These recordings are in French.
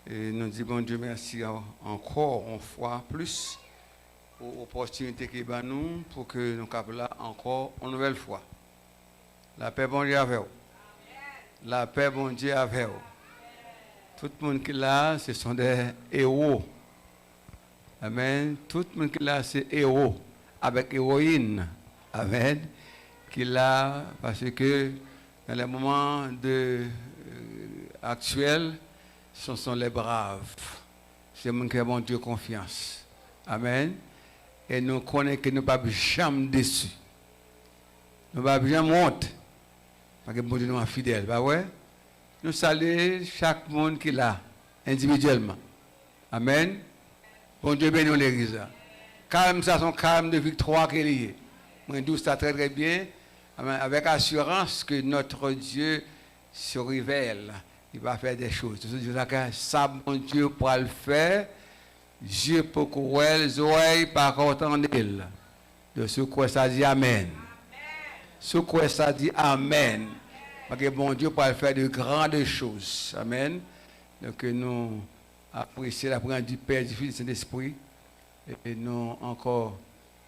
Et nous disons, bon Dieu, merci encore une fois plus pour l'opportunité qu'il a nous pour que nous soyons là encore une nouvelle fois. La paix, bon Dieu, avec vous. La paix, bon Dieu, avec vous. Tout le monde qui est là, ce sont des héros. Amen. Tout le monde qui est là, c'est héros. Avec héroïne. Amen. Qui est là parce que dans les moments actuels, ce sont les braves. C'est les gens qui ont Dieu confiance. Amen. Et nous connaissons que nous ne sommes jamais déçus. Nous ne sommes jamais honte. Parce que bon Dieu nous est fidèle. Bah ouais? Nous saluons chaque monde qui est là, individuellement. Amen. Bon Dieu bénit l'église. Calme, ça sont calme de victoire qui est lié. Moi, je dis ça très très bien. Avec assurance que notre Dieu se révèle. Il va faire des choses. Ça, mon Dieu, pour le faire, Dieu pour courir, les oreilles par entendre. De ce quoi ça dit Amen. Ce quoi ça dit Amen. Parce que bon Dieu pour le faire de grandes choses. Amen. Donc nous apprécions la présence du Père, du Fils et du Saint-Esprit. Et nous encore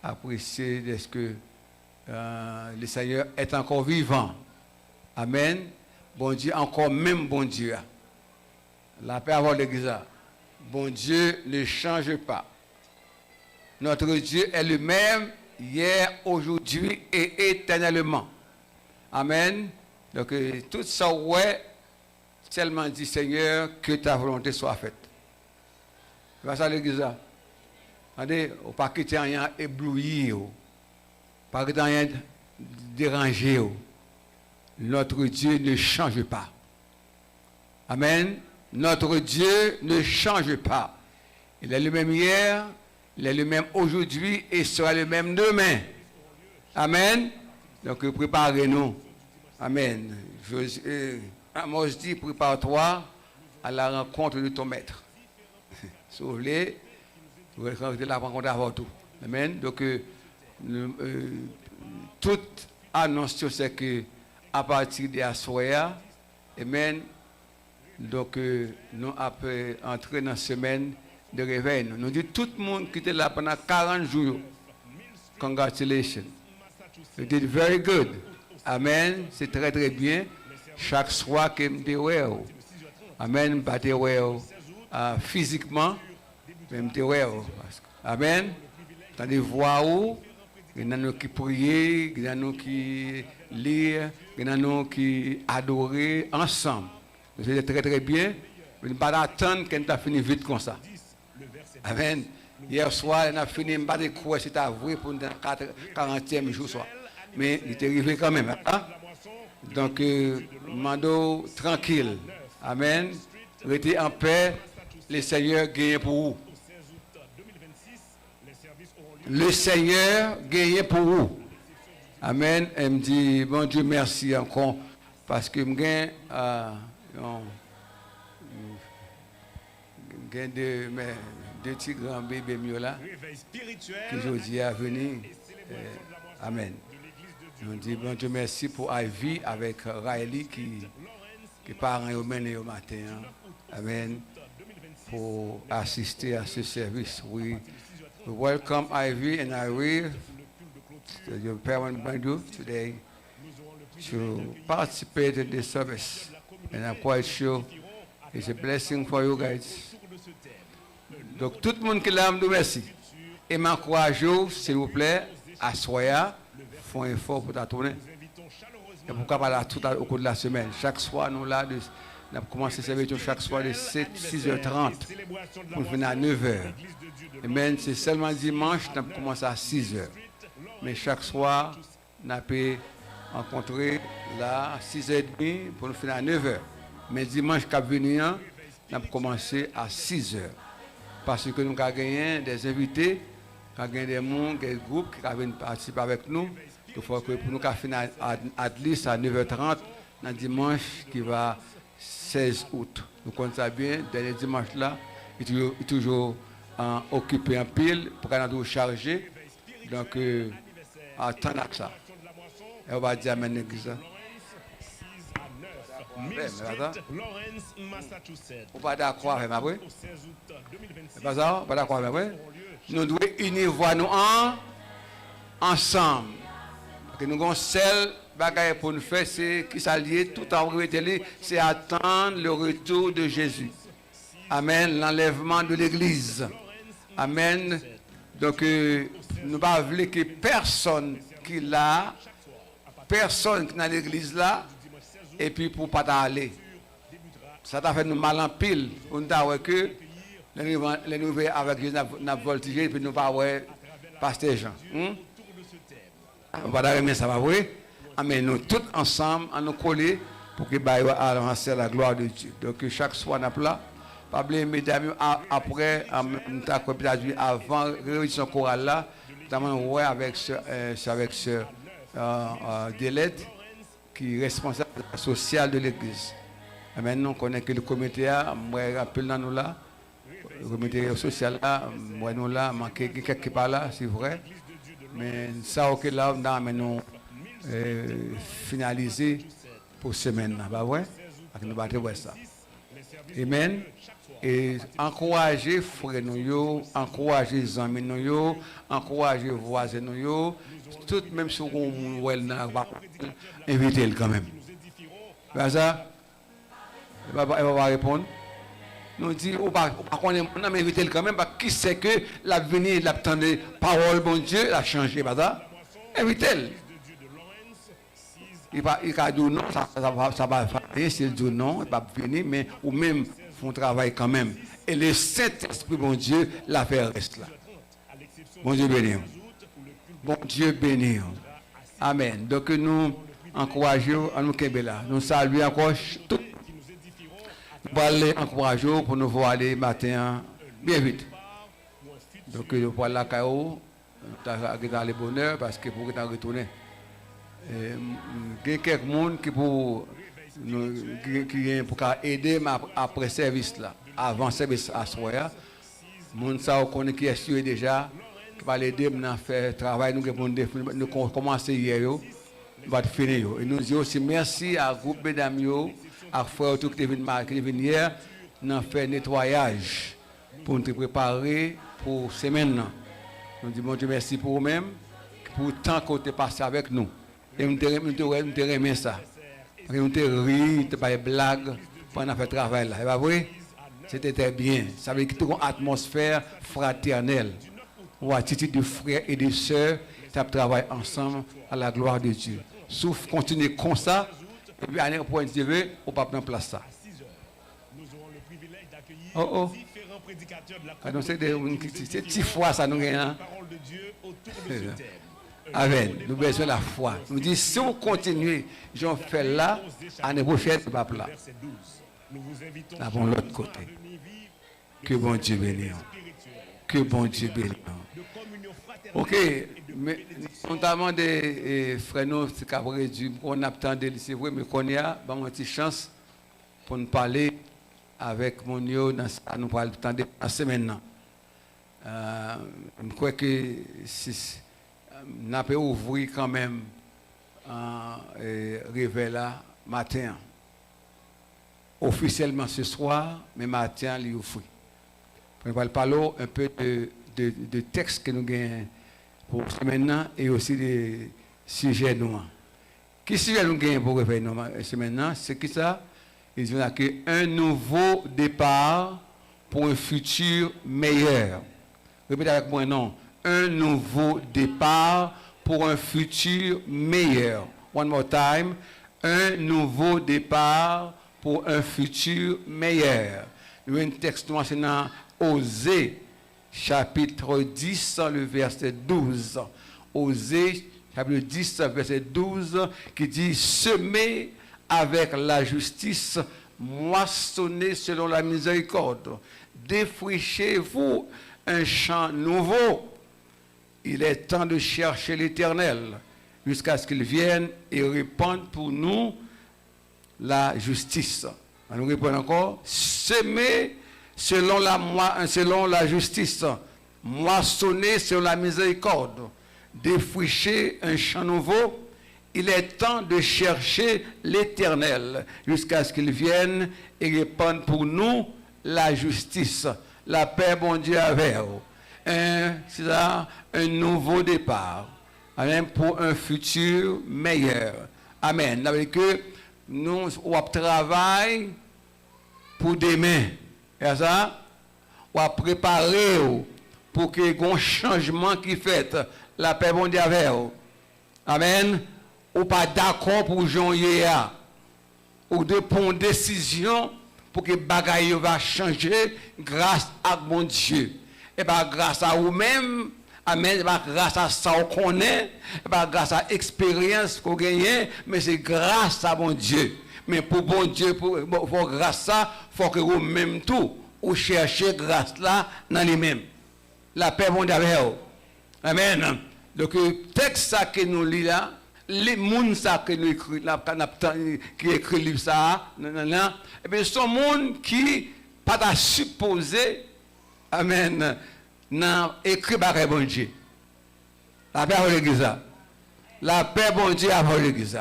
apprécions de ce que le Seigneur est encore vivant. Amen. Bon Dieu, encore même bon Dieu. La paix avant l'église. Bon Dieu ne change pas. Notre Dieu est le même hier, aujourd'hui et éternellement. Amen. Donc, tout ça, ouais, seulement dit Seigneur, que ta volonté soit faite. C'est ça l'église. Attendez, on ne pas quitter rien ébloui, pas quitter rien dérangé. Notre Dieu ne change pas. Amen. Notre Dieu ne change pas. Il est le même hier, il est le même aujourd'hui et sera le même demain. Amen. Donc préparez-nous. Amen. Amos dit, prépare-toi à la rencontre de ton maître. Si vous voulez, vous allez la rencontre avant tout. Amen. Donc, toute annonce, c'est que à partir de la soirée, amen. Donc, nous après entrer dans la semaine de réveil. Nous disons tout le monde qui était là pendant 40 jours. Congratulations. You did very good. Amen. C'est très très bien. Chaque soir que je me Amen. Je physiquement, je me Amen. Tandis voir où il y en a qui prient, il y en a qui lire, il y en a qui adorer ensemble. C'est très très bien. Je ne vais pas attendre qu'on ait fini vite comme ça. Amen. Hier soir, on a fini, je ne vais pas croire si tu as vu pour le 40e jour soir. Mais il est arrivé quand même. Hein? Donc, mando tranquille. Amen. Restez en paix. Le Seigneur gagne pour vous. Le Seigneur gagne pour vous. Amen. Elle me dit, bon Dieu, merci encore. Parce que je gagne deux petits grands bébés mieux là. Qui je dis à venir. Amen. Nous disons bon Dieu merci pour Ivy avec Riley qui part au matin. Amen. Pour assister à ce service. We welcome Ivy and Irene, your parent Bandu today to participate in this service. And I'm quite sure it's a blessing for you guys. Donc tout le monde qui l'a dit merci. Et m'encourage, s'il vous plaît, à soya. Font un effort pour ta tournée. Et pourquoi pas là tout au cours de la semaine. Chaque soir, nous là, nous avons commencé à servir chaque soir de 6h30 pour venir à 9h. Amen. C'est seulement dimanche, nous avons commencé à 6h. Mais chaque soir, nous avons rencontré là à 6h30 pour nous finir à 9h. Mais dimanche, nous avons commencé à 6h. Parce que nous avons gagné des invités, nous avons gagné des gens, des groupes qui viennent participer avec nous. Il faut que pour nous finir à least à 9h30, dans dimanche qui va 16 août. Nous connaissons ça bien, dernier dimanche là, il est toujours occupé en pile pour qu'on nous charger. Donc, attendons ça. Et on va dire amen l'église. Mill Street, Lawrence, Massachusetts. Vous pas d'accord avec moi? Au 16 août 2026. C'est pas ça? Pas d'accord avec moi? Nous devons unir voix nous ensemble. Que nous avons seul bagaille pour nous faire, c'est qui s'allie tout en réalité, c'est attendre le retour de Jésus. Amen. L'enlèvement de l'Église. Amen. Donc, nous ne voulons pas que personne qui l'a, personne qui est dans l'église là, et puis pour ne pas aller. Ça t'a fait nous mal en pile. On t'a dit que les nouvelles avec Jésus n'a voltigé, et puis nous pas ouais, pasteur Jean. On va remettre ça, va vrai? Amen. Nous tous ensemble, à nous coller pour que nous avancer la gloire de Dieu. Donc, chaque soir, on a là. Pas oublier, mesdames, après, avant la réunion chorale là, notamment avec ce Délette, qui est responsable social de l'église. Maintenant, on connaît que le comité a, moi, rappelle nous là, le comité social là, moi, nous là, manqué quelque part là, c'est vrai. Mais ça, ok, là, on a maintenant finalisé pour semaine là, bah ouais, nous battons ça. Amen. Et encourager frères nous, encourager les amis nous, encourager les voisins nous, tout même si on va inviter quand même. Ça, elle va répondre. Nous dit, on va inviter quand même, parce qui sait que l'avenir, l'attendait, parole, bon Dieu, a changé, invitez-le. Il va dire non, ça va faire, s'il dit non, il va venir, mais ou même font travail quand même. Et le Saint-Esprit, bon Dieu, l'affaire reste là. Bon Dieu béni. Bon Dieu béni. Amen. Donc nous encourageons à nous là. Nous saluons encore tout. Nous allons encourager pour nous voir aller matin bien vite. Donc nous voilà la KO, dans le bonheur parce que pour retourner. Il y a quelques personnes qui pour aider après service là, avant service à soir. Moun ça connaît qui est sûr déjà qui va l'aider à faire travail nous commencer hier yo va finir yo. Et nous disons aussi merci à groupe mesdames yo à frère tout qui vient hier n'a fait nettoyage pour nous préparer pour semaine. Nous disons bon Dieu merci pour vous-même pour le temps que tu passé avec nous. Et nous te remercions ça. Nous te ri, te pas de blagues pendant faire travail là. C'est pas vrai? C'était bien. Ça veut dire qu'il y a une atmosphère fraternelle. Ou attitude de frères et de sœurs qui travaillent ensemble à la gloire de Dieu. Sauf continuer comme ça, et puis à un point de vue, on ne peut pas prendre place ça. Nous aurons le privilège d'accueillir différents prédicateurs de la communauté. C'est 10 fois ça nous gagne. Parole de Dieu autour de ce thème. Amen. Nous avons besoin de la foi. Nous disons, si on continue, j'en fais là, l'année prochaine, c'est pas là. Nous avons l'autre côté. Que bon Dieu bénisse. Que bon Dieu bénisse. Ok, mais notamment des frères, c'est qu'après Dieu, on attendait, c'est vrai, mais qu'on a une petite chance pour nous parler avec mon Dieu, nous parlons de la semaine. Je crois que n'a pas ouvrir quand même réveil là matin officiellement ce soir mais matin il ouvre. On va parler un peu de textes que nous gagnons pour maintenant et aussi des sujets noirs. Qui sujet nous gagnons pour réveil maintenant c'est qui ça? Il dit que un nouveau départ pour un futur meilleur. Répétez avec moi non. Un nouveau départ pour un futur meilleur. One more time. Un nouveau départ pour un futur meilleur. Nous avons un texte dans Osée, chapitre 10, le verset 12. Osée, chapitre 10, verset 12, qui dit « Semez avec la justice, moissonnez selon la miséricorde. Défrichez-vous un champ nouveau. Il est temps de chercher l'Éternel jusqu'à ce qu'il vienne et répande pour nous la justice. » On nous répond encore, semer selon la justice, moissonner selon la miséricorde, défricher un champ nouveau. il est temps de chercher l'Éternel jusqu'à ce qu'il vienne et répande pour nous la justice, la paix, bon Dieu, avec vous. C'est ça, un nouveau départ. Amen, pour un futur meilleur. Amen. Avec que nous, on travaille pour demain. Et ça, on va préparer pour qu'il y ait un changement qui fait la paix, bon Dieu, avec vous. Amen. Ou pas d'accord pour janvier, ou de prendre une décision pour que les bagailles va changer grâce à mon Dieu. Et pas grâce à vous-même, amen, pas grâce à ça qu'on connaît, et pas grâce à l'expérience qu'on gagne, mais c'est grâce à mon Dieu. Mais pour bon Dieu, pour grâce à ça, il faut que vous-même tout, ou cherchez grâce là dans les-mêmes. La paix, bon Dieu, avec vous. Amen. Donc, le texte ça que nous lisons là, les gens que nous écrit là, qui écrit livre ça, et bien, ce sont des gens qui pas supposé, amen, n'a écrit par bon Dieu. La paix à l'église. La paix, bon Dieu, à l'église.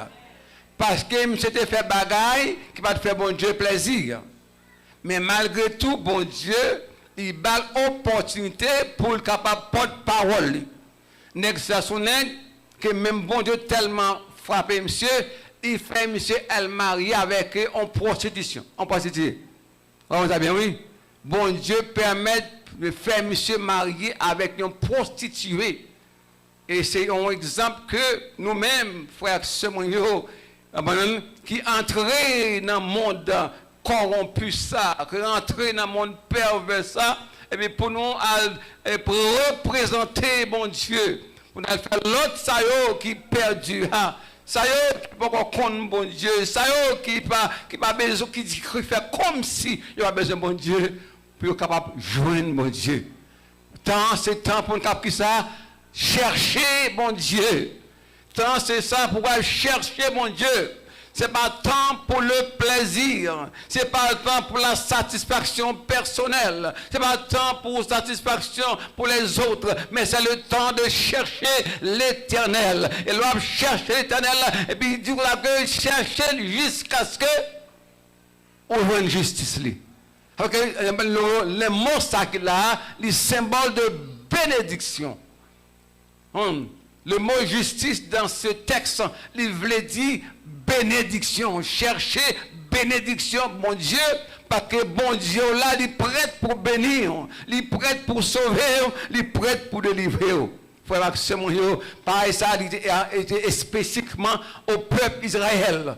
Parce que c'était fait bagaille qui va faire bon Dieu plaisir. Mais malgré tout, bon Dieu, il a l'opportunité pour le capable de porte-parole. Négociation que même bon Dieu tellement frappé monsieur, il fait monsieur elle marié avec en prostitution. En prostituée. Vous savez bien, oui? Bon Dieu permet de faire monsieur marié avec une prostituée. Et c'est un exemple que nous-mêmes, frères et sœurs, qui entraient dans le monde corrompu ça, qui entraient dans le monde pervers ça, et bien pour nous pour représenter mon Dieu, pour nous faire l'autre ça qui perdu, ça qui pas connaître bon Dieu, ça qui pas besoin qui fait comme si il a besoin de bon Dieu pour être capable de joindre mon Dieu. C'est temps pour nous ça chercher mon Dieu. Tant c'est ça pour chercher mon Dieu. C'est pas temps pour le plaisir. C'est pas temps pour la satisfaction personnelle. C'est pas temps pour satisfaction pour les autres. Mais c'est le temps de chercher l'Éternel. Et l'on va chercher l'Éternel. Et puis il dit que chercher jusqu'à ce que on voit une justice. Le mot ça là, le symbole de bénédiction. Le mot justice dans ce texte, il voulait dire bénédiction. Chercher bénédiction, mon Dieu, parce que bon Dieu là, il est prêt pour bénir, il est prêt pour sauver, il est prêt pour délivrer. Frère, c'est mon Dieu, pareil, ça a été spécifiquement au peuple Israël.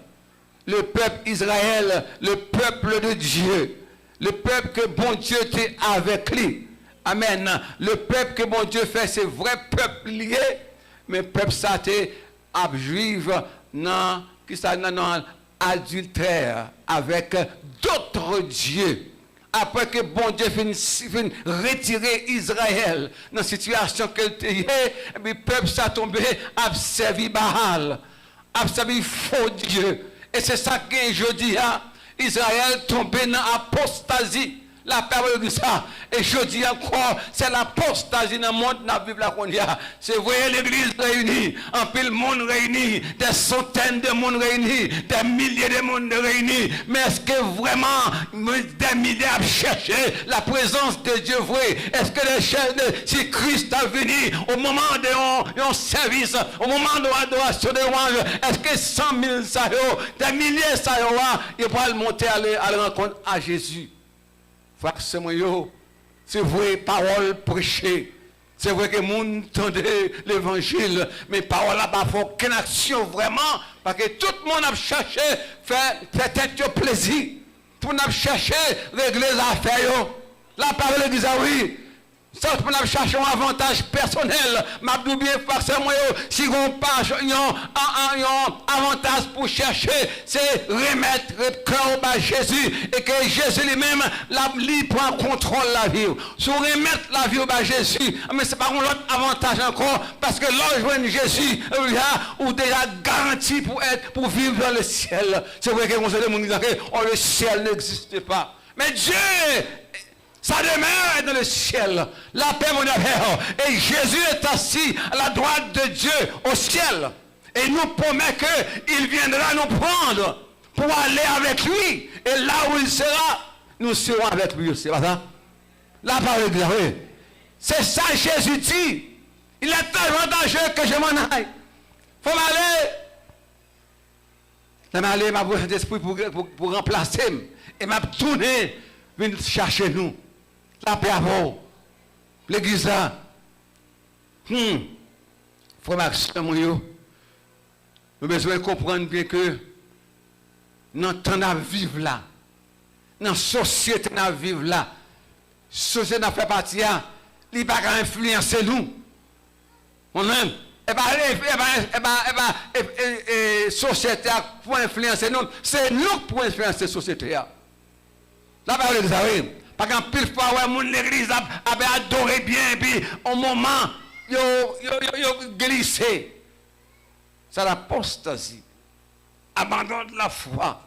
Le peuple Israël, le peuple de Dieu. Le peuple que bon Dieu était avec lui. Amen. Le peuple que bon Dieu fait, c'est vrai peuple lié. Mais peuple ça était juif non adultère avec d'autres dieux. Après que bon Dieu finit retirer Israël dans la situation qu'elle était, le peuple ça tombé a servi Baal, a servi faux Dieu. Et c'est ça que je dis, Israël tombé dans l'apostasie. La parole de ça. Et je dis encore, c'est l'apostasie dans le monde dans la Bible qu'on y a. C'est vrai, l'église réunie, en pile monde réuni, des centaines de monde réunis, des milliers de monde réunis. Mais est-ce que vraiment des milliers à chercher la présence de Dieu vrai? Est-ce que les chefs si Christ a venu au moment de un service, au moment de l'adoration de louange, est-ce que 100 000 ça des milliers ça ils vont monter à la rencontre à Jésus? C'est vrai, parole prêchée. C'est vrai que les gens entendent l'évangile, mais parole n'a pas fait aucune action vraiment, parce que tout le monde a cherché faire tête plaisir. Tout le monde a cherché régler les affaires. La parole dit oui. Ça, pour nous chercher un avantage personnel. M'abdou bien forcément, si on pas un avantage pour chercher, c'est remettre le cœur à Jésus et que Jésus lui-même prend contrôle de la vie. Si on remet la vie à Jésus, mais c'est pas un autre avantage encore, parce que lorsque Jésus, ou déjà garanti pour vivre dans le ciel. C'est vrai que on se demande que le ciel n'existe pas. Mais Dieu, sa demeure est dans le ciel. La paix, mon frère. Et Jésus est assis à la droite de Dieu au ciel. Et nous promet qu'il viendra nous prendre pour aller avec lui. Et là où il sera, nous serons avec lui. C'est pas ça? La parole de Dieu. C'est ça Jésus dit. Il est tellement dangereux que je m'en aille. Il faut m'aller. Je vais aller, ma voix d'esprit pour remplacer. Et m'a tourné, venir chercher nous. La paix à vous. L'église là. Frère Maxime, nous avons besoin de comprendre bien que dans le temps à vivre là, dans la société à vivre là, la société n'a fait partie, il ne va pas influencer nous. On aime. La société pour influencer nous, c'est nous pour influencer la société. La parole de Dieu. Parce qu'en pile fois, l'église avait adoré bien, et puis au moment, il a glissé. C'est l'apostasie. Abandonne la foi.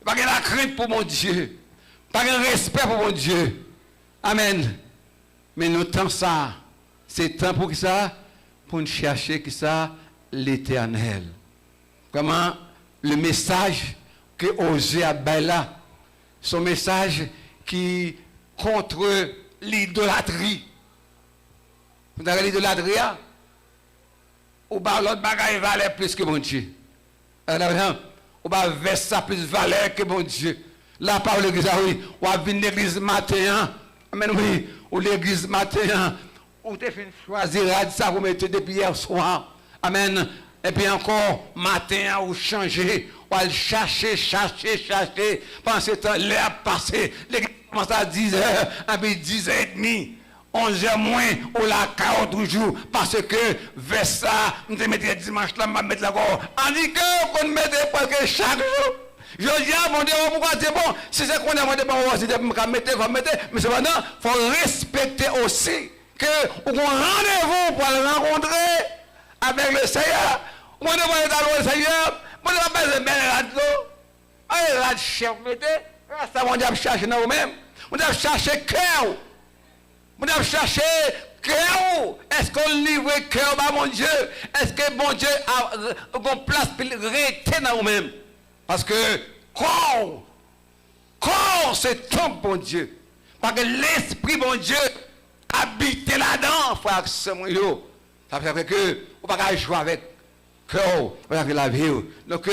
Pas de la crainte pour mon Dieu. Pas de respect pour mon Dieu. Amen. Mais nous temps ça, c'est temps pour qui ça? Pour nous chercher qui ça? L'Éternel. Comment le message que Osée a là, son message qui contre l'idolâtrie. Vous avez l'idolâtrie? Ou bien l'autre bagaille valait plus que mon Dieu. Ou bien verser ça plus valeur que mon Dieu. La parole de l'église, oui. Ou à venir l'église matin. Amen, oui. Ou l'église matin. Ou tu fais choisir ça, vous mettez depuis hier soir. Amen. Et puis encore, matin, ou changer. Ou aller chercher. Pendant ce temps, l'air passé. L'église commence à 10h, à 10h30. 11h moins, ou la 40 jours, parce que vers ça, nous te mettons dimanche là, nous mettre d'accord. On dit qu'on mette presque chaque jour. Je dis à mon Dieu, pourquoi c'est bon? Si c'est qu'on a demandé, on va mettre, mais cependant, il faut respecter aussi que on a rendez-vous pour le rencontrer avec le Seigneur. On va demander à le Seigneur, on va pas se mettre là-dedans. Allez là, chef, mettez, ça on doit chercher nous-mêmes. On doit chercher cœur. On doit chercher cœur. Est-ce qu'on livre cœur à mon Dieu? Est-ce que mon Dieu a une place pour rester dans nous-mêmes? Parce que corps, c'est ton bon Dieu. Parce que l'esprit bon Dieu habite là-dedans, frère Samuel. Ça fait que on ne peut pas jouer avec cœur, on va la vie. Donc,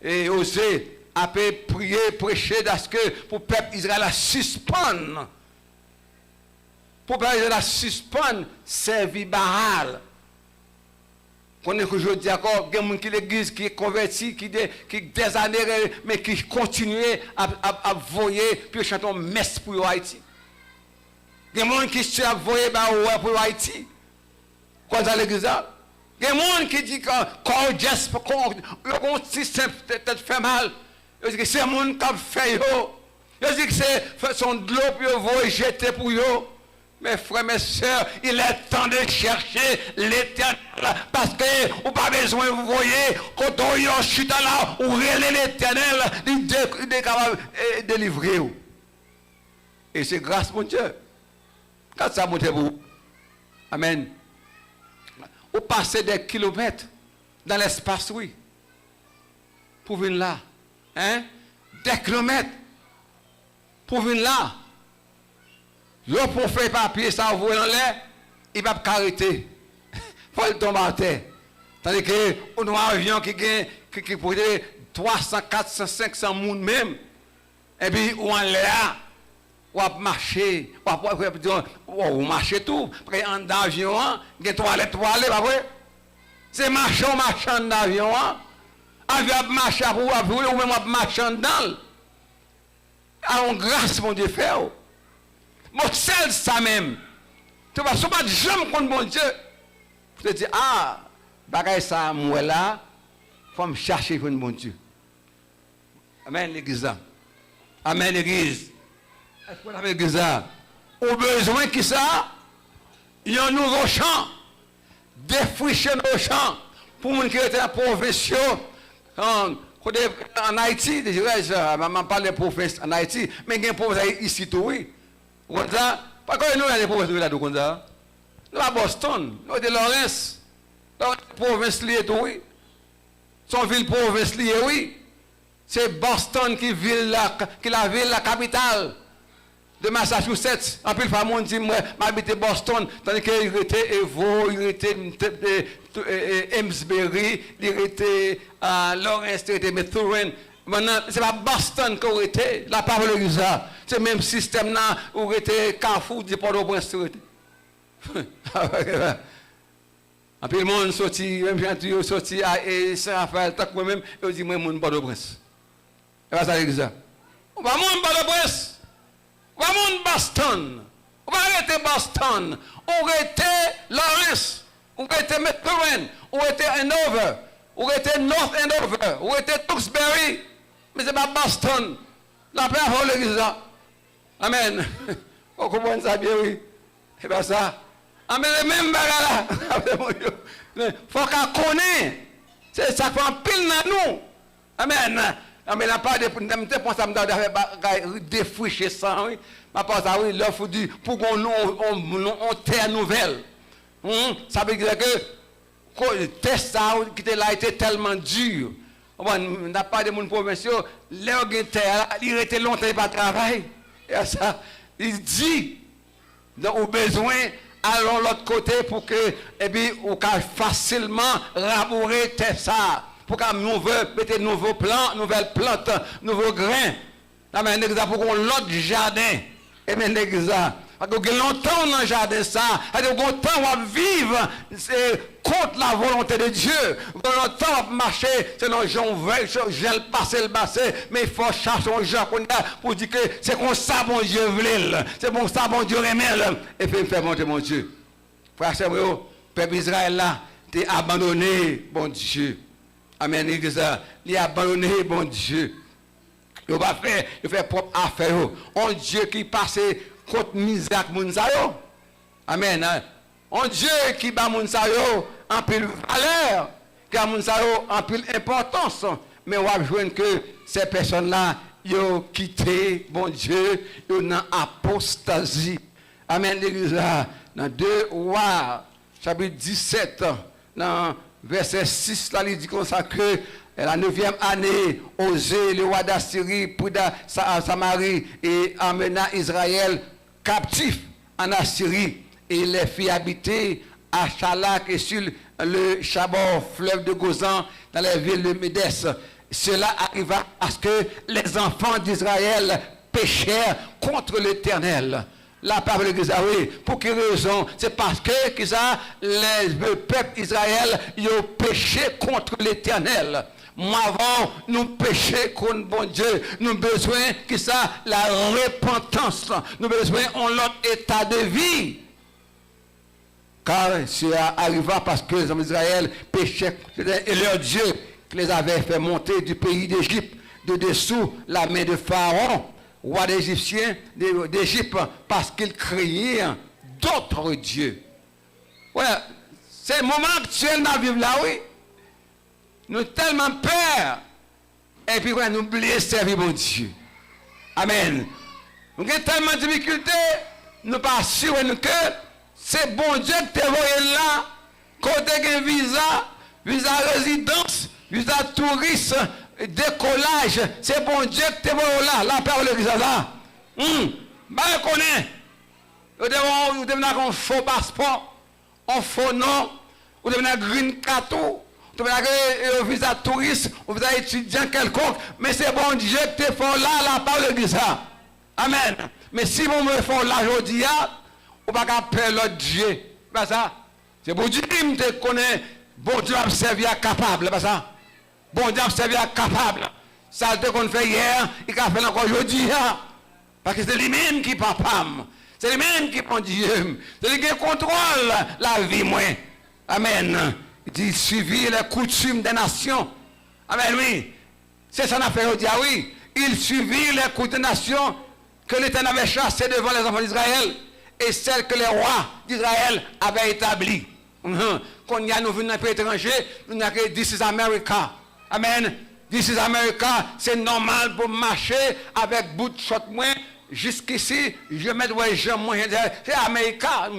et oser, après prier, prêcher, parce que pour le peuple Israël la suspendre. Pour le peuple Israël la suspendre, servir Baal. On est aujourd'hui d'accord, il y a des gens qui l'église, qui est converti, qui des années, mais qui continuent à voyer, puis chanter messe pour Haïti. Il y a des gens qui se voyer pour Haïti. Quoi ça l'église? Il y a des gens qui disent que quand système fait mal, ils disent que c'est le monde qui fait. Ils disent que c'est son de l'eau pour jeter pour eux. Mes frères, mes soeurs, il est temps de chercher l'Éternel. Parce que vous n'avez pas besoin, vous voyez, quand on y a chute là, ou relève l'Éternel, il est capable de délivrer. Et c'est grâce mon Dieu. Quand ça monte pour vous. Amen. Vous passez des kilomètres dans l'espace, oui. Pour venir là. Hein? Des kilomètres. Pour venir là. Le pour faire papier, ça vous en l'air, il ne va pas arrêter. Il faut le tomber à terre. Tandis que on a un avion qui peut 300, 400, 500 personnes même. Et puis, on en l'air, on va marcher, on va marcher tout. Après, en avion, il y a toilette, pas vrai? C'est marchand d'avion. Avion marcher pour vous, ou même marchand dans. Alors, grâce, mon Dieu, fait. Mon seul ça même. Tu vas pas de jamais contre mon Dieu. Tu te dis, ah, bagaille ça, moi là, il faut me chercher pour mon Dieu. Amen, l'église. Amen, l'église. Est-ce qu'on a l'église? Au besoin qui ça? Il y a un nouveau champ. Défricher nos champs. Pour les gens qui étaient en province, en Haïti, je maman parle de province en Haïti, mais il y a une province ici, tout, oui. Pas que nous, les provinces là, nous à Boston, nous de Lawrence. Dans la province liée, oui. Son ville province liée, oui. C'est Boston qui la ville, la capitale de Massachusetts. En plus, le monde dit, moi, j'habite Boston, tandis qu'il était Evo, il était Amesbury, il était Lawrence, il était Methuen. Maintenant, c'est pas Boston qu'on était, la parole de ça. C'est le même système là où était Carrefour, du Port-au-Prince. Et puis le monde sorti, même gentil, sorti à Saint-Raphaël, tant que moi-même, je dis, moi, je suis Port-au-Prince. Et ça, c'est ça. On va monter Port-au-Prince. On va monter Boston. On va arrêter Boston. On va arrêter Lawrence. On va arrêter Methuen. On va arrêter Hanover. On va arrêter North Andover. On va arrêter Tewksbury. Mais ce n'est pas Boston. La parole est ça. Amen. Vous comprenez ça bien, oui. C'est pas ça. Amen, les mêmes bagages là. Il faut qu'on connaisse. C'est ça qui fait un pile dans nous. Amen. Amen. La part de défricher ça, oui. Ma part ça, oui, là, il faut dire, pour qu'on terre nouvelle. Ça veut dire que le test qui était là était tellement dur. On n'a pas de monde provinciaux, leur terre, il était longtemps pas travail. Et ça, il dit, donc, au besoin, allons l'autre côté pour que, et puis, on peut facilement rabourer terre ça. Pour qu'on mette nouveaux plants, nouvelles plantes, nouveaux grains. Amen. Pour qu'on l'autre jardin. Amen. Parce que longtemps dans le jardin ça, longtemps on va vivre contre la volonté de Dieu. Longtemps on va marcher, c'est nos gens veulent, j'ai le passé, mais il faut chercher un gens pour dire que c'est comme ça bon Dieu veut, c'est comme ça bon Dieu remet, et puis faire monter mon Dieu. Frère, c'est vrai, peuple Israël là, t'es abandonné, bon Dieu. Amen, il dit ça, il a abandonné, bon Dieu. Il va faire propre affaire. Un Dieu qui passe contre misère Mounsayo. Amen. Un Dieu qui bat Mounsayo en pile valeur, qui a Mounsayo en pile importance. Mais on va voir que ces personnes-là, ils ont quitté, bon Dieu, ils ont une apostasie. Amen. L'église là, dans 2 Rois, chapitre 17, dans verset 6, là, il dit comme ça que la 9e année, Osée, le roi d'Assyrie, prit Samarie et amena Israël captif en Assyrie. Et il les fit habiter à Chalak et sur le Chabor, fleuve de Gozan, dans les villes de Médès. Cela arriva parce que les enfants d'Israël péchèrent contre l'Éternel. La parole de ça, oui. Pour quelle raison? C'est parce que le peuple Israël a péché contre l'Éternel. Moi avant, nous péchons contre bon Dieu. Nous avons besoin que ça, la repentance. Nous avons besoin d'un autre état de vie. Car ça arriva parce que les hommes d'Israël péchaient et leur Dieu qui les avait fait monter du pays d'Égypte, de dessous la main de Pharaon, roi d'Égyptien, d'Égypte, parce qu'ils créaient d'autres dieux. Voilà, c'est le moment actuel dans la Bible là, oui. Nous avons tellement peur. Et puis, nous oublions de servir mon Dieu. Amen. Nous avons tellement de difficultés. Nous ne pas assurer que c'est bon Dieu qui te voyé là. Côté un visa résidence, visa touriste, décollage. C'est bon Dieu qui te voyé là. La parole de ça là. Bah, on connaît. Nous devons avoir un faux passeport, un faux nom. Nous devons avoir un green card. Tu veux un visa touriste, un visa étudiant quelconque, mais c'est bon Dieu qui te fait là, la parole de ça. Amen. Mais si vous me faites là aujourd'hui, vous ne pouvez pas perdre l'autre Dieu. Pas ça. C'est pour Dieu qui te connaît. Bon Dieu a servi à capable. Pas ça. Bon Dieu a servi à capable. Ça te qu'on fait hier, il a fait encore aujourd'hui. Parce que c'est lui-même qui papa. C'est lui-même qui prend Dieu. C'est lui qui contrôle la vie, moi. Amen. Il dit, suivit les coutumes des nations. Amen, oui. C'est ça qu'on a fait aujourd'hui, oui. Il suivit les coutumes des nations que l'Éternel avait chassées devant les enfants d'Israël et celles que les rois d'Israël avaient établies. Quand nous venons dans un pays étranger, nous avons dit, this is America. Amen. This is America. C'est normal pour marcher avec bout de shot moins jusqu'ici, je mets ouais, c'est Américain,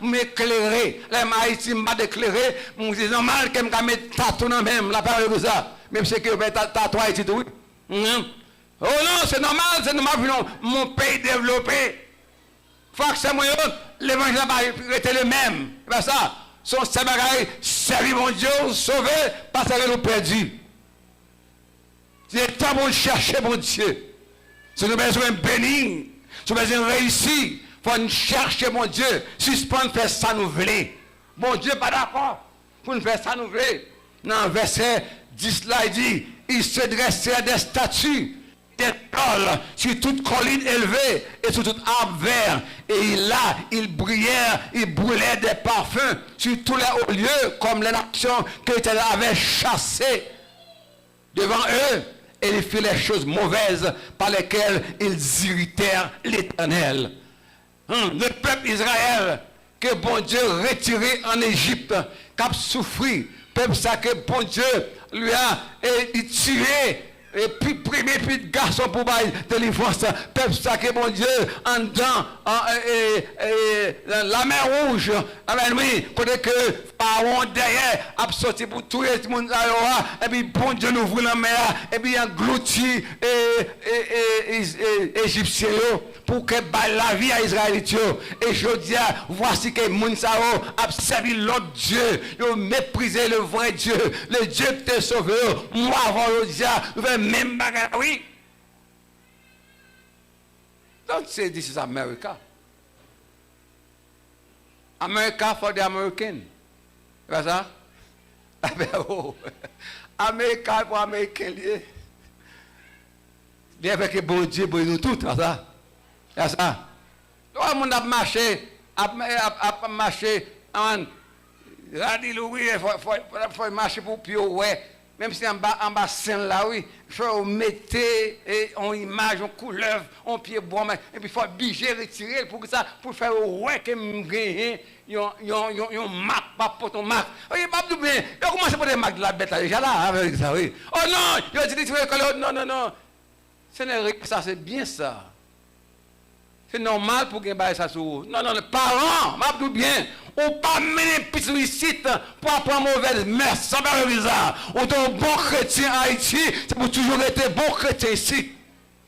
m'éclairer. Les Haïti m'a éclairé, je dis normal que je mette tatou dans même, la parole de ça. Même si je mets tatou Haïti tout. Oh non, c'est normal mon pays développé. Faut que c'est moi, l'évangile va être le même. C'est ça. Son bagaille, servir mon Dieu, sauver, pas servir nous perdus. C'est temps pour chercher mon Dieu. Si nous avons besoin de bénir, si nous avons besoin de réussir, il faut chercher mon Dieu. Suspendre faire ça nous voulons. Mon Dieu pas d'accord pour nous faire ça nous voulons. Dans verset 10 là, il dit, il se dressait des statues, des tôles sur toute colline élevée et sur tout arbre vert. Et il brûlait des parfums sur tous les hauts lieux, comme les nations que l'Éternel avait chassées devant eux. Et il fit les choses mauvaises par lesquelles ils irritèrent l'Éternel. Le peuple Israël, que bon Dieu retiré en Égypte, qui a souffert, peuple ça que bon Dieu lui a tué, et puis premier puis garçon pour bailler délivrance, peuple ça que bon Dieu en dedans la mer rouge, amen oui, côté que Pharaon derrière a sorti pour tout le monde et puis bon Dieu nous ouvre la mer et puis englouti égyptiens pour que la vie à Israélite et je dis voici que Mounsao a servi l'autre Dieu, ils ont méprisé le vrai Dieu, le Dieu qui t'a sauvé. Moi avant le dire même bagarre, oui. Don't say this is America. America for the American. C'est ça? Ah ben oh. America pour Américain lié. Bien avec bon Dieu pour nous tous, c'est ça? C'est ça? Tout le monde a marché, a marché en radis, il faut marcher pour pied, ouais. Même si en bas scène là, oui, il faut mettre en image, en couleur, en pied bois, et puis il faut biger, retirer pour ça, pour faire ouais que m'gagne, yon marque, pas pour ton marque. Oui, pas tout bien. Il commence à prendre marque de la bête là, déjà là, avec ça, oui. Oh non, il a dit, non. Ce n'est rien, ça, c'est bien ça. C'est normal pour qu'il y ait ça sur vous. Non, les parents, m'a tout bien. Ou pas mener petit ici pour apprendre mauvaise messe, ça va être bizarre. Ou un bon chrétien à Haïti, c'est pour toujours être bon chrétien ici.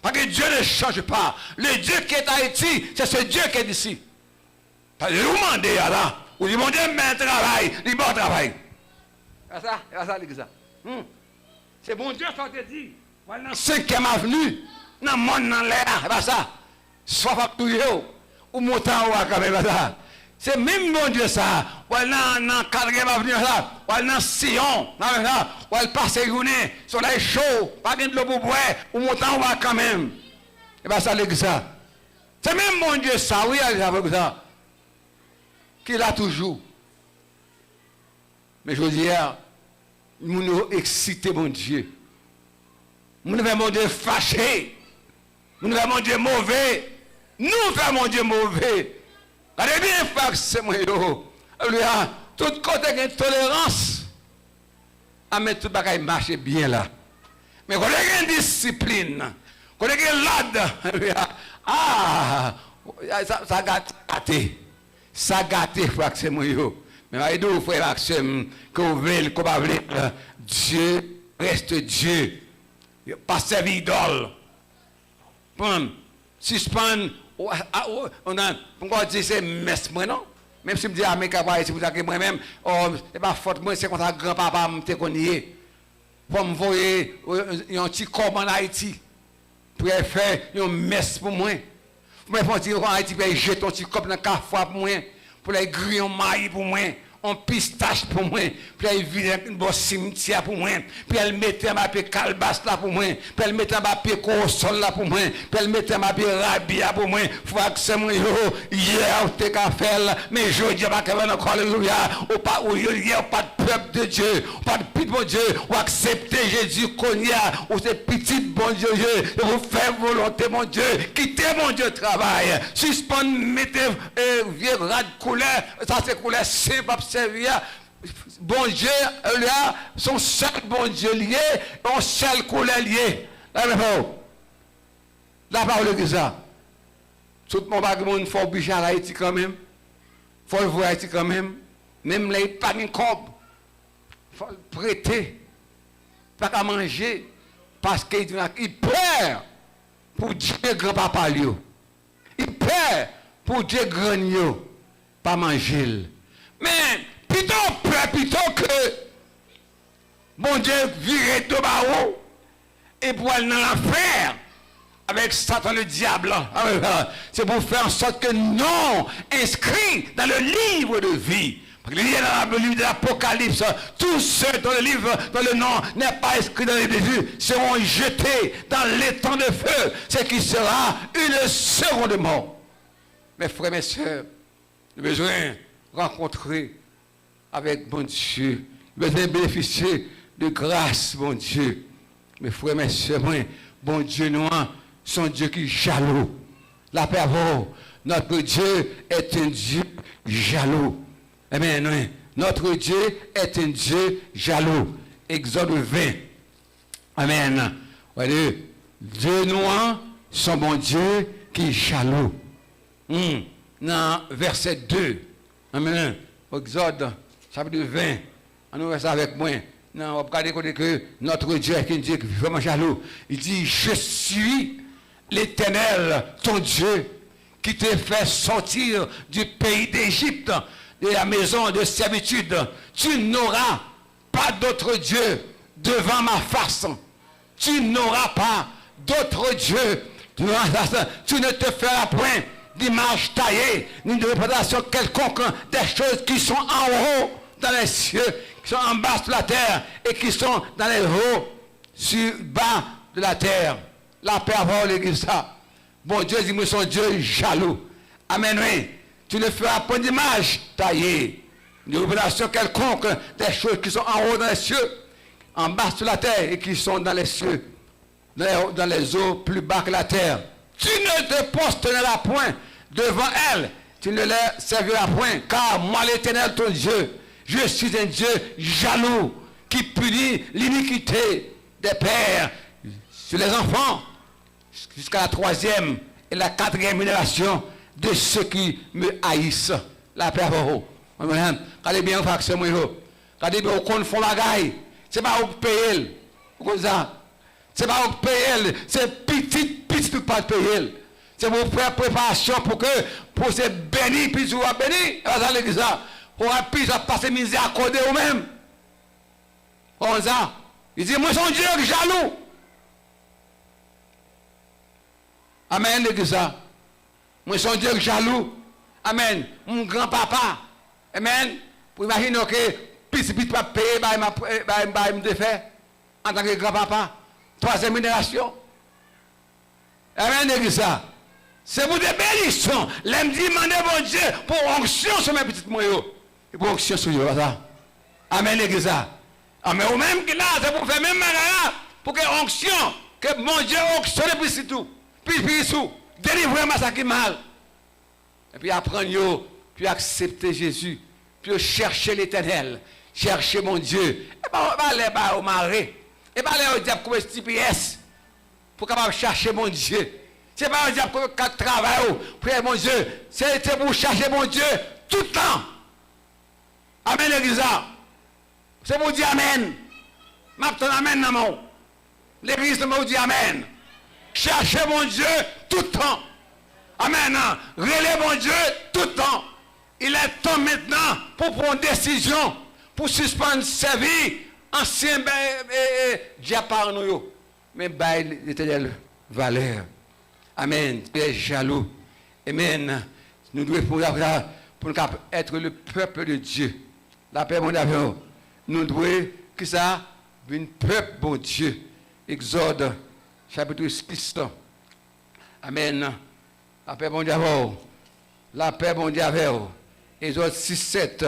Parce que Dieu ne change pas. Le Dieu qui est à Haïti, c'est ce Dieu qui est ici. Parce que vous demandez là, vous demandez mais travail, il bon travail. C'est ça l'église. C'est bon Dieu qui te dit. Voilà dans 5e avenue, dans le monde, dans l'air, c'est pas ça. Soit facturé ou montant ou à quand même ça. C'est même bon Dieu ça. Voilà dans 4e avenue ça. Voilà dans Sion, voilà passer journée, soleil chaud, pas de l'eau pour boire ou montant ou à quand même. Et bien ça l'église ça. C'est même bon Dieu ça, oui, avec ça. Qu'il a toujours. Mais je veux dire, nous exciter mon Dieu. Nous avons mon Dieu fâché. Nous avons mon Dieu mauvais. Nous avons mon Dieu mauvais. Regardez bien, frère, c'est moi. Tout côté de tolérance. À mettre tout le bagage marche bien là. Mais quand il y a une discipline, quand il y a l'ad, ça gâte. Ça gâte, frère, c'est moi. Mais je dis, frère Maxime, que vous voulez, que vous voulez, Dieu reste Dieu. Pas servir idole. Suspendre, on a, pourquoi dire c'est messe, moi non? Même si je me dis, mais c'est pour ça que moi-même, c'est pas faute, moi, c'est comme ça, grand-papa me connaît. Pour me voir un petit corps en Haïti, pour faire une messe pour moi. Pour me dire en Haïti, pour jeter un petit corps dans le café pour moi, pour les griller en maille pour moi. On pistache pour moi, puis elle vit un bon cimetière pour moi, puis elle mettait ma pied calebasse là pour moi, puis elle mettait ma pied console là pour moi, puis elle mettait ma pied rabia pour moi. Faut que c'est moi hier t'es qu'à faire, mais je dis pas que encore alléluia, ou pas ou hier pas de peuple de Dieu, pas de petit bon Dieu, ou accepter Jésus qu'on y a, ou c'est petit bon Dieu, vous faire volonté mon Dieu, quittez mon Dieu travail, suspendre mettez vieux ras de couleur, ça c'est couleur simple. Servir bon Dieu là son seul bon Dieu lié, on seul couleur lié. La parole que ça. Tout le monde faut obligé à Haïti quand même. Faut le voir Haïti quand même. Même les pas de corps. Faut le prêter. Pas qu'à manger. Parce qu'il perd pour Dieu grand-papa. Il perd pour Dieu grand pas manger. Mais plutôt que bon Dieu virer de barreau et pour aller dans l'enfer avec Satan le diable. C'est pour faire en sorte que non inscrit dans le livre de vie. Parce que dans le livre de l'Apocalypse, tous ceux dans le livre, dans le nom n'est pas inscrit dans les livres, seront jetés dans l'étang de feu, ce qui sera une seconde mort. Mes frères, mes sœurs, nous avons besoin de rencontrer avec bon Dieu. Nous avons besoin de bénéficier de grâce, bon Dieu. Mes frères, mes sœurs, bon Dieu, nous, son Dieu qui est jaloux. La paix avant, notre Dieu est un Dieu jaloux. Amen. Notre Dieu est un Dieu jaloux. Exode 20. Amen. Voyez, Dieu nous, son bon Dieu qui est jaloux. Dans verset 2. Amen. Exode, chapitre 20. On ouvre ça avec moi. Non, on va regarder que notre Dieu est un Dieu vraiment jaloux. Il dit, je suis l'Éternel, ton Dieu, qui te fait sortir du pays d'Égypte, de la maison de servitude. Tu n'auras pas d'autre Dieu devant ma face. Tu n'auras pas d'autre Dieu devant ma face. Tu ne te feras point d'image taillée, ni de représentation quelconque des choses qui sont en haut dans les cieux, qui sont en bas sur la terre, et qui sont dans les hauts sur bas de la terre. La paix avant l'église ça. Bon Dieu dit, moi son Dieu jaloux. Amen, oui. Tu ne feras pas d'image taillée, de représentation quelconque des choses qui sont en haut dans les cieux, en bas sur la terre, et qui sont dans les cieux, dans les eaux plus bas que la terre. Tu ne te posteras point devant elle, tu ne les serviras point, car moi l'Éternel ton Dieu, je suis un Dieu jaloux, qui punit l'iniquité des pères sur les enfants, jusqu'à la 3e et la 4e génération de ceux qui me haïssent. La paix pour vous. Regardez bien, c'est moi. Regardez bien, on fait la gaille. C'est pas vous payer. C'est pas vous payer. C'est petit, tout pas payer. C'est pour faire préparation pour se bénir, puis vous bénir. Pour puis passer misère à côté vous-même. Comme ça. Il dit, moi, son Dieu jaloux. Amen, l'église. Moi, son Dieu jaloux. Amen. Mon grand-papa. Amen. Pour imaginer que petit pas payer, me défait en tant que grand-papa. 3e génération. Amen, l'église. C'est pour des bénissions. L'aime dit, demandez bon Dieu pour onction sur mes petites moyens. Et pour onction sur eux. Amen, l'église. Amen. Ou même que là, c'est pour faire même malade. Pour que onction, que mon Dieu onctionne plus tout. Puis sous. Délivrez-moi ça qui est mal. Et puis apprendre, puis accepter Jésus. Puis chercher l'Éternel. Chercher mon Dieu. Et pas aller au marais. Et pas aller au diable comme STPS. Pour capable chercher mon Dieu. C'est pas un diable qui travaille pour mon Dieu. C'est pour chercher mon Dieu tout le temps. Amen, l'église. C'est pour dire Amen. Maintenant, Amen, non. L'église me dit Amen. Cherchez mon Dieu tout le temps. Amen. Relève mon Dieu tout le temps. Il est temps maintenant pour prendre une décision, pour suspendre sa vie. Ancien diable par nous. Mais l'Éternel valeur. Amen. Tu es jaloux. Amen. Nous devons pour être le peuple de Dieu. La paix, mon amour. Nous devons que ça, un peuple, bon Dieu. Exode, chapitre 6. Amen. La paix, mon amour. La paix, mon amour. Exode 6, 7.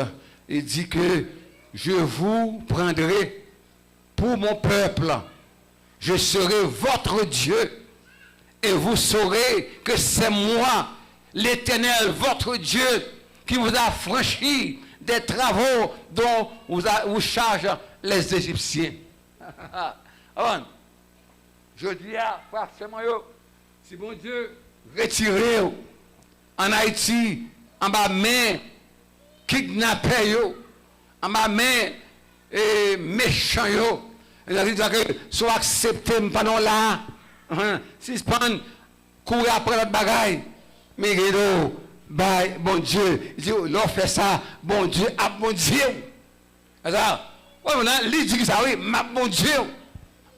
Il dit que je vous prendrai pour mon peuple. Je serai votre Dieu. Et vous saurez que c'est moi, l'Éternel, votre Dieu, qui vous a franchi des travaux dont vous charge les Égyptiens. Je dis à Si bon Dieu retiré en Haïti, en bas main, kidnappé en bas main, méchant c'est-à-dire que soit accepté pendant là, si je prends courir après notre bagaille, mais bon Dieu, il dit, l'on fait ça, bon Dieu, bon Dieu. C'est ça. Oui, il dit ça, oui, bon Dieu.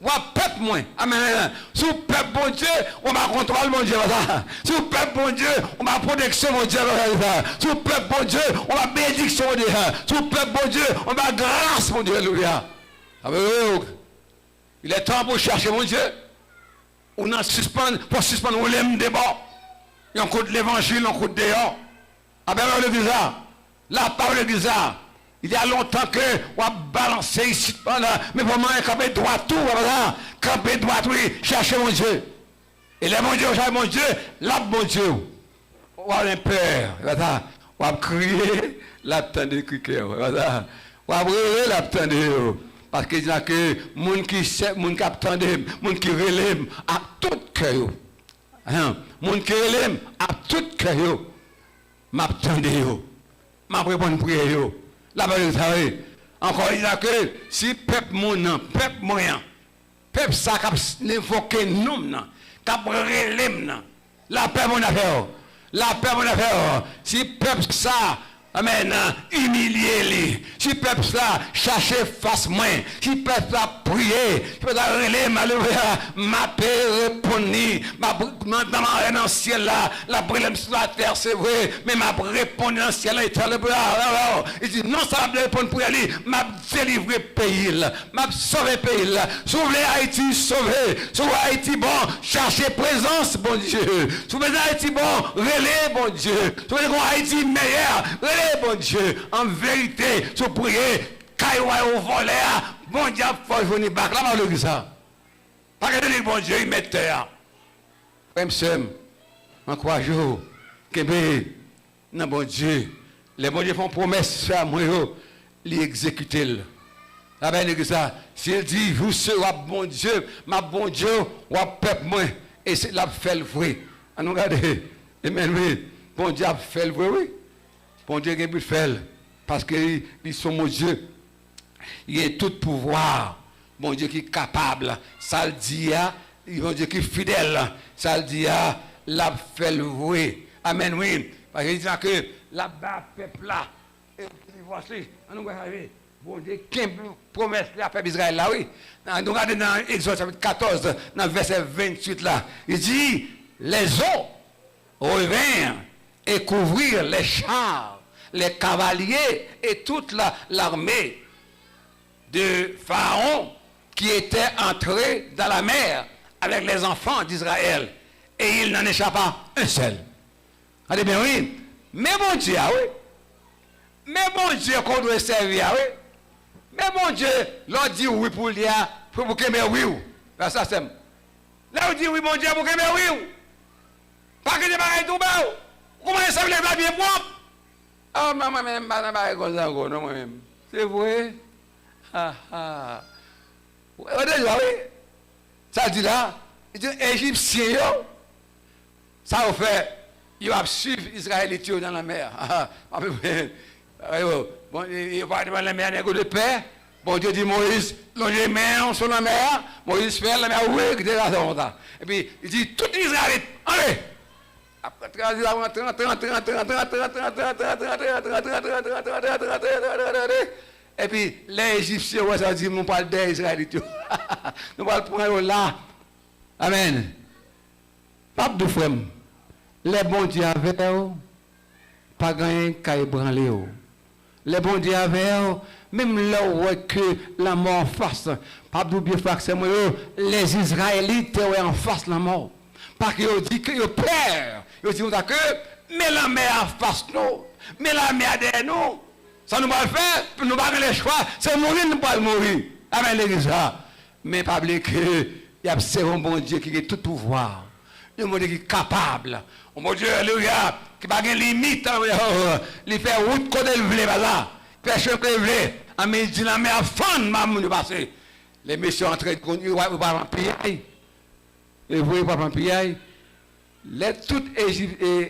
Ou peuple moins. Amen. Sous peuple bon Dieu, on va contrôler mon Dieu. Sous peuple bon Dieu, on va protection mon Dieu. Sous peuple bon Dieu, on va bénédiction mon Dieu. Sous peuple bon Dieu, on va grâce mon Dieu. Alléluia. Il est temps pour chercher mon Dieu. On a suspend, pour suspendre, on l'aime débat. Il y a un coup de l'évangile, un coup de dehors. Amen. La parole est bizarre. Il y a longtemps que on a balancé ici, mais pour moi, camper droit tout, camper droit, oui, chercher mon Dieu. Et les mon Dieu, chercher mon Dieu, là, mon Dieu. On a un peur, on a crié, l'attendre crier, on a brûlé, l'attendre. Parce qu'il y a que les gens qui attendent, les gens qui relèvent à tout cœur. Les gens qui relèvent à tout cœur. M'attendez, m'a répondu prière. La parole de encore il y a que si peuple mon peuple moyen, peuple ça qui l'évoquer nous, qui relève la paix mon affaire, la paix mon affaire. Si peuple ça amen, humilier si peuple ça chercher face moi, si peuple ça prier, si peuple ça relève malheureux, ma paix répondre, ma dans le ciel là, la brûle sur la terre c'est vrai, mais ma répondre dans le ciel là, il dit non ça va répondre pour aller, m'a délivrer pays là, m'a sauver pays là, sauver Haïti sauver, sauver Haïti bon, chercher présence bon Dieu, sauver Haïti bon, relais bon Dieu, sauver Haïti meilleur, relais bon Dieu, en vérité, si vous priez, cailloua au volet, bon Dieu, il faut venir back. Là, on dit ça. Parce que bon Dieu, il met terre. Frère, en 3 jours, que non, bon Dieu, les bon Dieu font promesse à moi, ils exécutent. Là, ben, il ça. S'il dit, vous serez bon Dieu, ma bon Dieu, ou peuple moi, et c'est là fait le vrai. On regarde, amen, oui, bon Dieu a fait le vrai, oui. Bon Dieu qui peut faire parce qu'ils sont mon Dieu. Il a tout pouvoir. Bon Dieu qui est capable. Ça le dit, bon Dieu qui est fidèle. Ça le dit, l'a fait le vrai. Amen, oui. Parce qu'il dit que là-bas, peuple là, et voici, on va arriver. Bon Dieu, quelle promesse la peuple d'Israël là, oui. Nous regardons dans Exode chapitre 14, dans le verset 28 là. Il dit, les eaux revinrent et couvrir les chars, les cavaliers et toute l'armée de Pharaon qui était entrée dans la mer avec les enfants d'Israël. Et il n'en échappa un seul. Allez bien, oui. Mais bon Dieu, oui. Mais bon Dieu qu'on doit servir, oui. Mais bon Dieu, l'on dit oui pour lui, pour qu'il me oui. Ça c'est. Là on dit oui, bon Dieu, pour qu'il me oui. Pas que je ne tout bas. Comment ça veut les bien propre? Ah, maman, même pas comme ça, non, moi-même. C'est vrai? Ah, ah. Oui, ça dit là, il dit Égyptien, ça a fait, il va suivre Israélite dans la mer. Bon, il va devant la mer, il y a de paix. Bon Dieu dit Moïse, les mains sur la mer. Moïse fait la mer, oui, qui est là. Et puis, il dit tout Israël, allez! Et puis les Égyptiens, ça dit, nous parlons des Israélites. Nous parlons prendre là. Amen. Pape de frère, les bons dieux avec pas gagné qu'à ébranler. Les bons dieux avec même là où que la mort en face. Pape de bien frère, c'est moi, les Israélites en face la mort. Parce qu'ils disent que ils peur. Ils disent que mais la mer en face nous, mais la mer derrière nous. Ça nous va faire, nous va le choix, c'est mourir, nous pas mourir. Amen l'église. Mais pas oublier que il y a un bon Dieu qui a tout pouvoir. Un bon Dieu qui est capable. Un bon Dieu, alléluia, qui n'a pas de limite. Il fait route quand il veut, voilà. Il fait chemin il veut. Amen, il dit la mer fond, maman, passer. Les messieurs entrent, ils ne vont pas en payer. Et vous, pas en payer. Les tout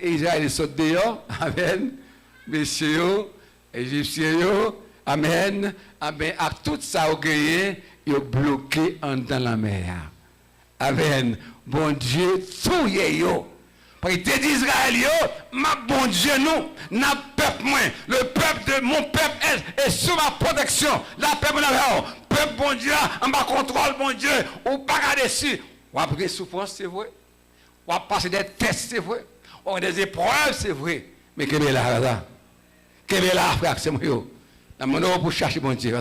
Israël sortent dehors, amen. Messieurs, Égyptiens, amen. Amen. À tout ça, ils ont bloqué dans la mer. Amen. Bon Dieu, tout est yo. Parce que d'Israël, ma bon Dieu, nous, n'a peuple moins. Le peuple de mon peuple est sous ma protection. La peuple peuple bon Dieu, en ma contrôle, bon Dieu, ou pas dessus. Ou après souffrance, c'est vrai. Ou passer des tests, c'est vrai. Ou des épreuves, c'est vrai. Mais qu'est-ce que là, qu'est-ce que là, frère, c'est moi. La monnaie pour chercher bon Dieu,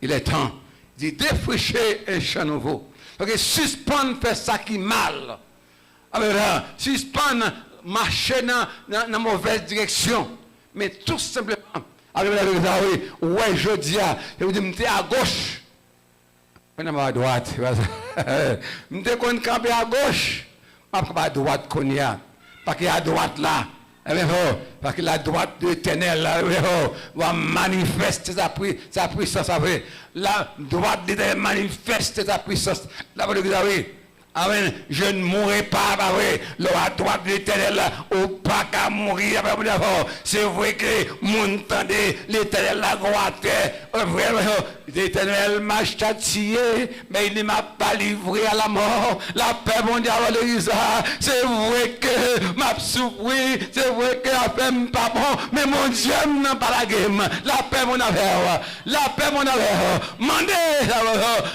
il est temps de défricher un champ nouveau. Donc, suspendre faire ça qui mal. Suspendre marcher dans la mauvaise direction. Mais tout simplement, ouais, je dis, je vous dis, à gauche. Je suis à droite. Je suis campé à gauche. Je suis à droite. Parce qu'il y a à droite là. Parce que la droite de l'Éternel va manifester sa puissance. La droite de l'Éternel manifeste sa puissance. Amen. Je ne mourrai pas, la droite de l'Éternel, ou pas qu'à mourir. C'est vrai que mon tendez, l'Éternel la droite, l'Éternel m'a châtié, mais il ne m'a pas livré à la mort. La paix mondiale, c'est vrai que m'a souffert, c'est vrai que la paix n'est pas bon, mais mon Dieu n'a pas la game. La paix mon affaire, la paix mon affaire. Mandez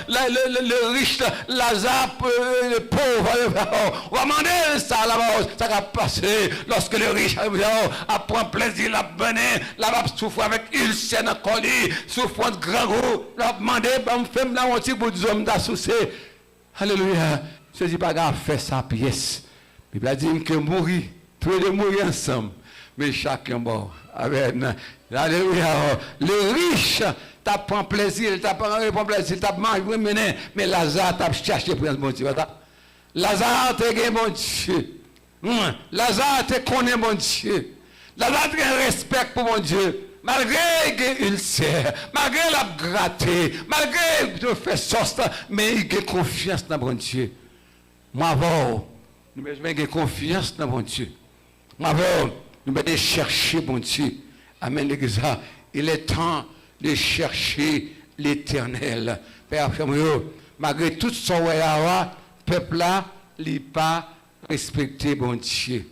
le riche, Lazare, le pauvre, on va demander ça là-bas, ça va passer lorsque le riche apprend plaisir, la bonne, la va souffrir avec ulcère dans le colis, souffrance grand goût, la demander, on fait là, on dit pour des hommes d'associés. Alléluia. Je dis pas grave, fait sa pièce. La Bible a dit que mourir, tous les mourir ensemble, mais chacun mort. Amen. Alléluia. Le riche, t'as pris plaisir, t'as mangé, mais Lazare, t'as cherché pour bon Dieu. Lazare, t'es gagné bon Dieu. Lazare, t'es connaît bon Dieu. Lazare, t'es un respect pour mon Dieu. Malgré qu'il sert, malgré la gratté, malgré qu'il fait sauce, mais il a confiance dans mon Dieu. Moi, nous avons confiance dans mon Dieu. Moi, nous devons chercher mon Dieu. Amen, l'église. Il est temps de chercher l'Éternel. Père, malgré tout ce que peuple là, il n'a pas respecté mon Dieu.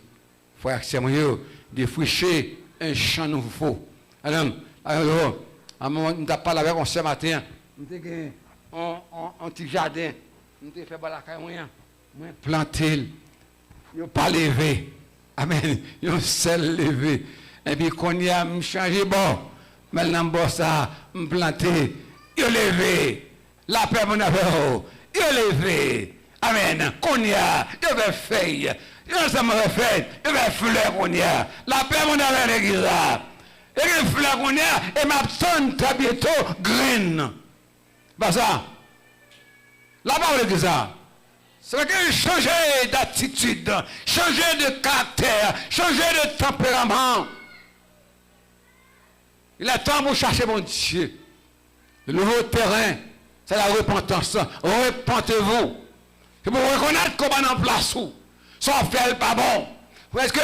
Frère, c'est mieux de fricher un champ nouveau. Alors, on t'a parlé avec on ce matin. On a un petit jardin. On a fait la caille, on a planté. On n'a pas levé. Amen. On s'est levé. Et puis, quand il a changé, bon, maintenant, bon, ça, on planté. Il a levé. La paix, mon affaire, il a levé. Amen. Qu'on y a, il y avait feuille. Il y a fait, il y avait fleur qu'on y a. La paix, mon affaire, l'église. Et les fleurs qu'on y a, et ma sonne, t'as bientôt green. Bah ça. Là-bas, l'église. C'est que changer d'attitude, changer de caractère, changer de tempérament. Il est temps pour chercher mon Dieu. Le nouveau terrain, c'est la repentance. Repentez-vous. C'est pour reconnaître qu'on va en place où. Sans faire pas bon. Parce que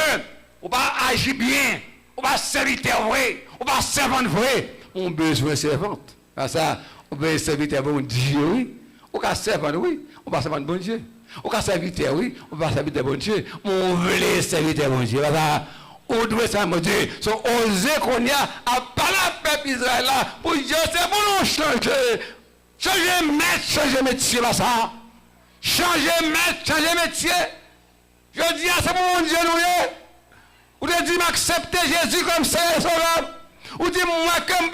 on va agir bien. On va servir vrai. On va servir vrai. On a besoin de servante. Ça, on veut servir bon Dieu, oui. On va servir, oui. On va servir bon Dieu. On va servir, oui. On va servir bon Dieu. On veut servir bon Dieu. On doit ça, mon Dieu. So, oser qu'on y a à parler à peuple Israël là, pour dire, c'est pour nous changer. Changer maître, changer métier, là, ça. Changer maître, changer métier. Je dis, c'est pour mon Dieu, nous, ou de dire, m'accepter Jésus comme c'est sauveur. Ou dire, moi, que je ne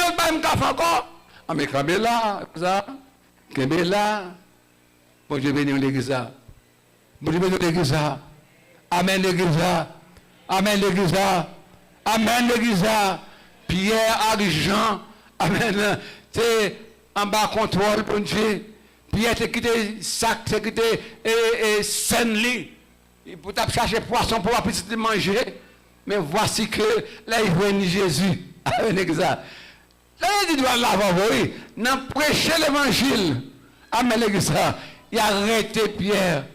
vais pas me encore. Ah, mais quand même là, ça. Quand même là. Bon Dieu bénit l'église. Bon Dieu bénit l'église. Amen, l'église. Amen, l'église. Amen, l'église. Pierre, argent. Amen. C'est en bas contrôle, bon Dieu. Pierre, c'est quitté sac, c'est quitté scène-lit. Pour chercher poisson pour petit manger. Mais voici que là, il vient Jésus. Amen, l'église. Là, il doit l'avoir, n'a prêché l'évangile. Amen, l'église. Il a arrêté Pierre.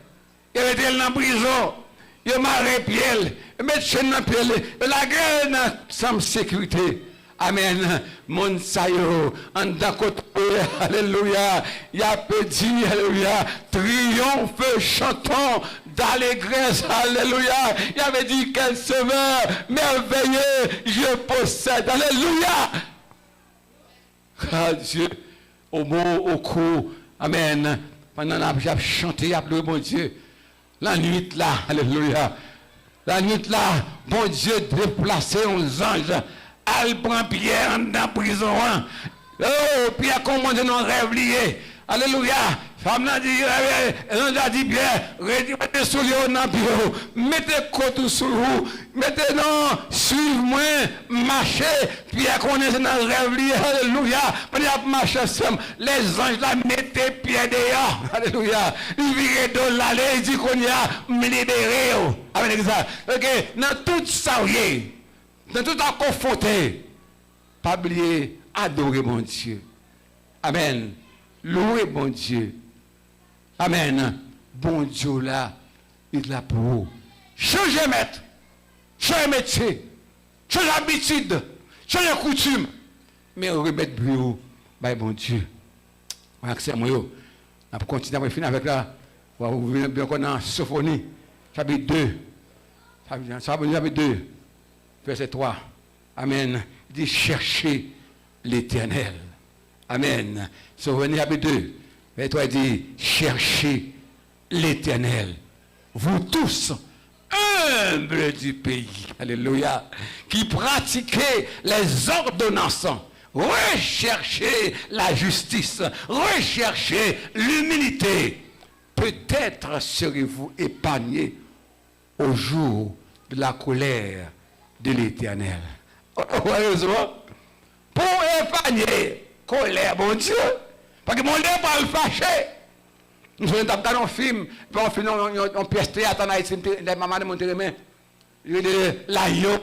Il a arrêté dans la prison. Yo marre pied, mettre chaîne dans pied, la guerre sans sécurité. Amen. Mon sayo, en côté, alléluia. Il a petit, alléluia. Triomphe, chantons d'allégresse, alléluia. Il avait dit quel sauveur merveilleux je possède, alléluia. Ah Dieu, au mot, au cou, amen. Pendant que j'ai chanté, j'ai mon Dieu. La nuit là, alléluia. La nuit là, bon Dieu déplacé aux anges. Elle prend Pierre dans la prison. Oh, Pierre commande nos rêves liés. Alléluia. Femme n'a dit, elle a dit Pierre, mettez sous le dans bureau, mettez côté sous vous, mettez non, suivez-moi, marchez. Pierre connaît dans le rêve lié. Alléluia. Pendant marcher ensemble, les anges là mettez Pierre dehors. Alléluia. Il vire de l'aller, il dit qu'on y a me libéré. Amen. Ok, dans tout ça, dans tout à confronter, pas oublier, adorer mon Dieu. Amen. Louer mon Dieu. Amen. Bon Dieu là, il est là pour vous. Changez maître, changez métier, changez habitude, changez coutume. Mais remettre bureau, by bon Dieu. C'est moi. On va continuer à finir avec là. On va ouvrir bien dans Sophonie, chapitre 2. Chapitre 2. Verset 3. Amen. Il dit cherchez l'Éternel. Amen. Souvenez chapitre 2. Verset 3 dit cherchez l'Éternel. Vous tous, humbles du pays. Alléluia. Qui pratiquez les ordonnances. Recherchez la justice. Recherchez l'humilité. Peut-être serez-vous épargnés au jour de la colère de l'Éternel. Heureusement, pour épargner colère, mon Dieu, parce que mon Dieu va le fâcher. Nous sommes dans un film, on fait une pièce de théâtre en Haïti, la maman de Montérémé, l'agneau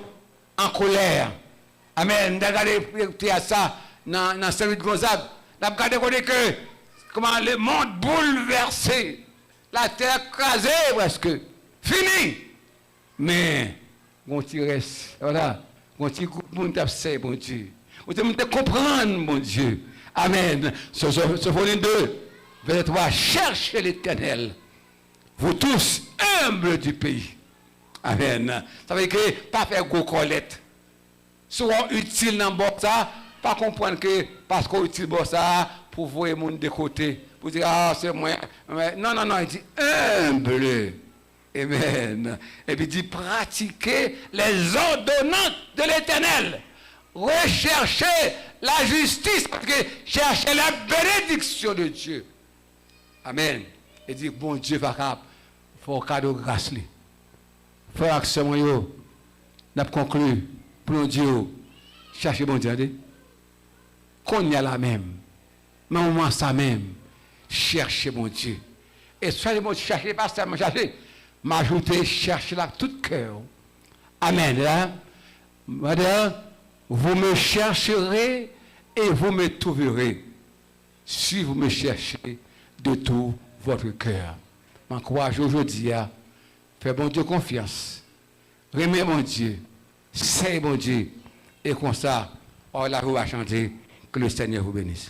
en colère. Amen. Regardez ça dans celui de Gonzague. Regardez que comment le monde bouleversé, la terre écrasée presque, fini. Mais on reste, voilà, on petit groupe mon Dieu, mon Dieu. On te comprendre, mon Dieu. Amen. Sophonie 2, verset 3, cherchez l'Éternel, vous tous humbles du pays. Amen. Ça veut dire que pas faire gros colette. Souvent utile dans le ça, pas comprendre que parce qu'on utilise ça pour voir les gens de côté, pour dire ah c'est moi. Non, non, non, il dit humble. Amen. Et puis il dit pratiquer les ordonnances de l'Éternel. Rechercher la justice, parce que chercher la bénédiction de Dieu. Amen. Et dit bon Dieu va faire un cadeau grâce. Frère action yo, n'a conclu pour Dieu chercher bon Dieu. Qu'on y a la même. Mais au moins ça même. Chercher mon Dieu. Et chercher mon Dieu, chercher pas seulement chercher. M'ajouter, chercher là tout cœur. Amen. Là, madame, vous me chercherez et vous me trouverez. Si vous me cherchez de tout votre cœur. M'encourage aujourd'hui à faire bon Dieu confiance. Remets mon Dieu. C'est mon Dieu. Et comme ça, on va chanter. Que le Seigneur vous bénisse.